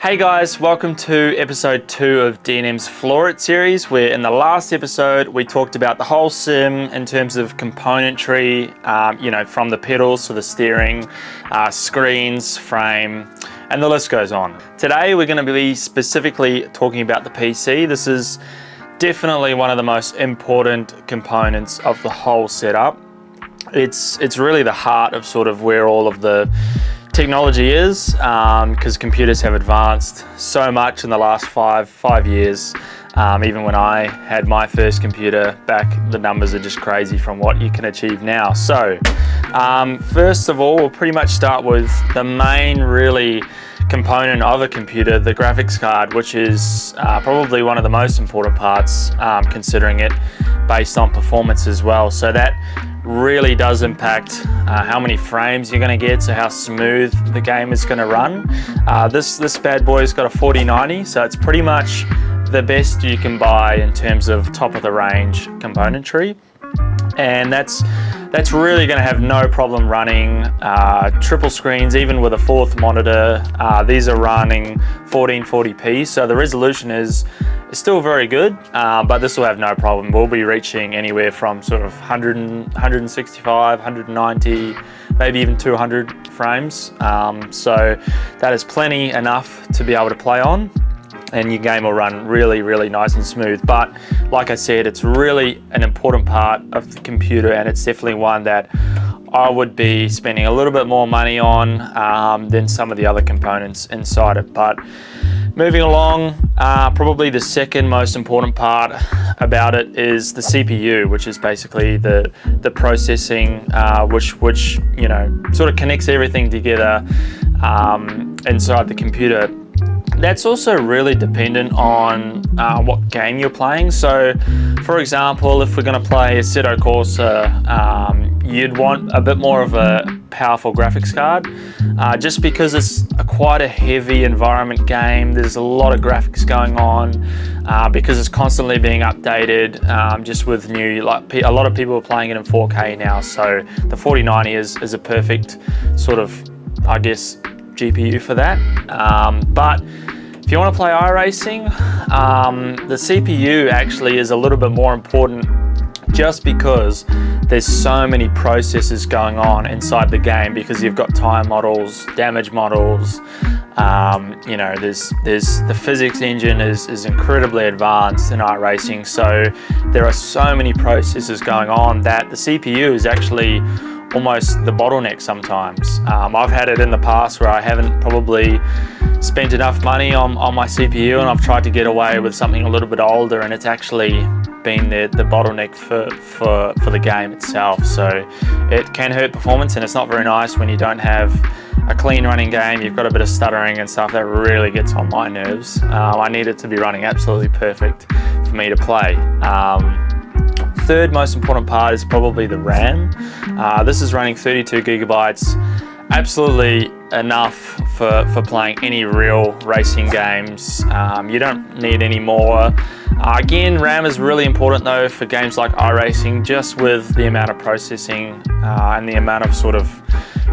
Hey guys, welcome to episode 2 of D&M's Floor It series, where in the last episode we talked about the whole sim in terms of componentry, from the pedals to the steering, screens, frame, and the list goes on. Today we're going to be specifically talking about the PC. This is definitely one of the most important components of the whole setup. It's really the heart of sort of where all of the technology is, because computers have advanced so much in the last five years. Even when I had my first computer back, the numbers are just crazy from what you can achieve now. So first of all, we'll pretty much start with the main really component of a computer, the graphics card, which is probably one of the most important parts, considering it based on performance as well. So that really does impact how many frames you're going to get, so how smooth the game is going to run. This bad boy's got a 4090, so it's pretty much the best you can buy in terms of top of the range componentry, and that's really going to have no problem running triple screens, even with a fourth monitor. These are running 1440p, so the resolution is still very good, but this will have no problem. We'll be reaching anywhere from sort of 165, 190, maybe even 200 frames. So that is plenty enough to be able to play on, and your game will run really, really nice and smooth. But like I said, it's really an important part of the computer, and it's definitely one that I would be spending a little bit more money on than some of the other components inside it. But moving along, probably the second most important part about it is the CPU, which is basically the processing, which sort of connects everything together inside the computer. That's also really dependent on what game you're playing. So, for example, if we're going to play Assetto Corsa, you'd want a bit more of a powerful graphics card, just because it's quite a heavy environment game. There's a lot of graphics going on, because it's constantly being updated, just with new, like a lot of people are playing it in 4K now. So the 4090 is a perfect sort of, I guess, GPU for that. But if you want to play iRacing, the CPU actually is a little bit more important, just because there's so many processes going on inside the game, because you've got tire models, damage models, there's the physics engine is incredibly advanced in iRacing. So there are so many processes going on that the CPU is actually almost the bottleneck sometimes. I've had it in the past where I haven't probably spent enough money on my CPU, and I've tried to get away with something a little bit older, and it's actually been the bottleneck for the game itself. So it can hurt performance, and it's not very nice when you don't have a clean running game. You've got a bit of stuttering and stuff that really gets on my nerves. I need it to be running absolutely perfect for me to play. Third most important part is probably the RAM. This is running 32 gigabytes, absolutely enough for playing any real racing games. You don't need any more. Again, RAM is really important though for games like iRacing, just with the amount of processing and the amount of sort of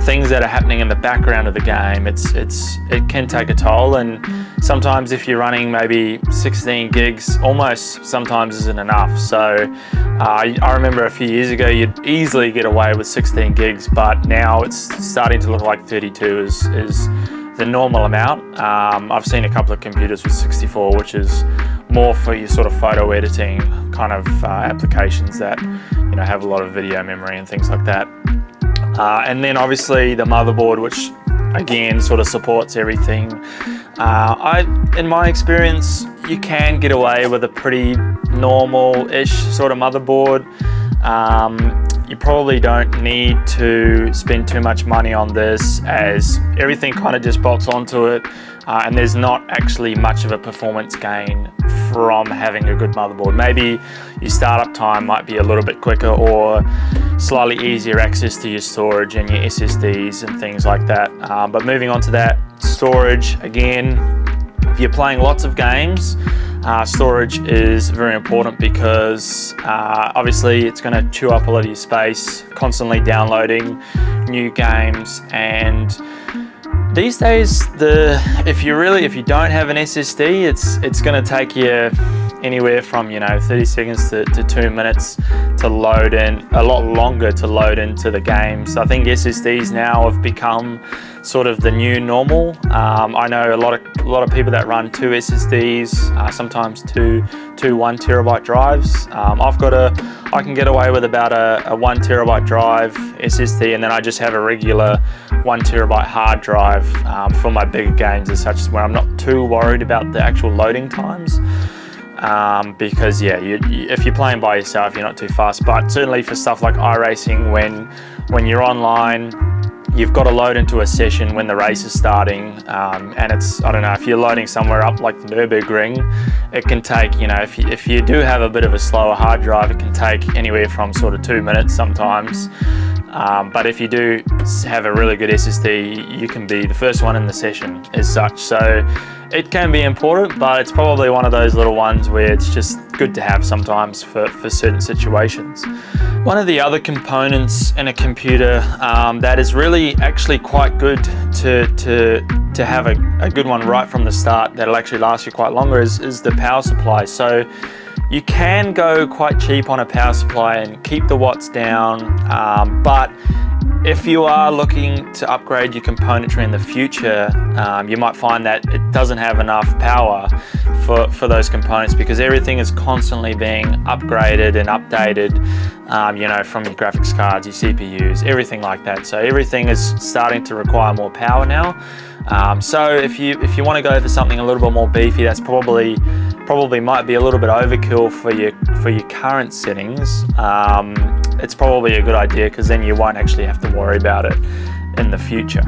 things that are happening in the background of the game. It can take a toll, and sometimes if you're running maybe 16 gigs, almost sometimes isn't enough. So I remember a few years ago you'd easily get away with 16 gigs, but now it's starting to look like 32 is the normal amount. I've seen a couple of computers with 64, which is more for your sort of photo editing kind of applications that have a lot of video memory and things like that. And then obviously the motherboard, which again sort of supports everything. In my experience, you can get away with a pretty normal-ish sort of motherboard. You probably don't need to spend too much money on this, as everything kind of just bolts onto it, and there's not actually much of a performance gain from having a good motherboard. Maybe your startup time might be a little bit quicker, or slightly easier access to your storage and your SSDs and things like that. But moving on to that, storage, again, if you're playing lots of games, storage is very important, because obviously it's going to chew up a lot of your space, constantly downloading new games, and These days, if you don't have an SSD, it's going to take you anywhere from 30 seconds to 2 minutes to load in, a lot longer to load into the games. I think SSDs now have become sort of the new normal. I know a lot of people that run 2 SSDs, sometimes two 1 terabyte drives. I can get away with about a 1 terabyte drive SSD, and then I just have a regular 1 terabyte hard drive for my bigger games as such, where I'm not too worried about the actual loading times. Because if you're playing by yourself, you're not too fast. But certainly for stuff like iRacing, when you're online, you've got to load into a session when the race is starting, and I don't know, if you're loading somewhere up like the Nürburgring, it can take, if you do have a bit of a slower hard drive, it can take anywhere from sort of 2 minutes sometimes. But if you do have a really good SSD, you can be the first one in the session as such. So it can be important, but it's probably one of those little ones where it's just good to have sometimes for certain situations. One of the other components in a computer that is really actually quite good to have a good one right from the start, that'll actually last you quite longer, is the power supply. So you can go quite cheap on a power supply and keep the watts down, but if you are looking to upgrade your componentry in the future, you might find that it doesn't have enough power for those components, because everything is constantly being upgraded and updated, from your graphics cards, your CPUs, everything like that. So everything is starting to require more power now. So if you want to go for something a little bit more beefy, that's probably might be a little bit overkill for your current settings. It's probably a good idea, because then you won't actually have to worry about it in the future.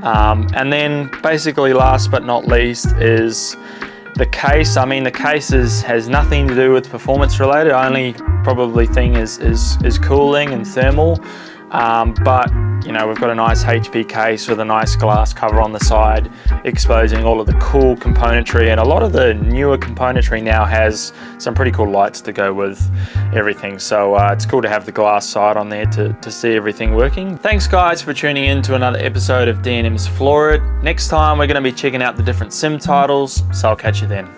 And then basically last but not least is the case. I mean, the case has nothing to do with performance related. Only probably thing is cooling and thermal. But we've got a nice HP case with a nice glass cover on the side, exposing all of the cool componentry, and a lot of the newer componentry now has some pretty cool lights to go with everything. So it's cool to have the glass side on there to see everything working. Thanks guys for tuning in to another episode of D&M's Floor It. Next time we're going to be checking out the different sim titles, so I'll catch you then.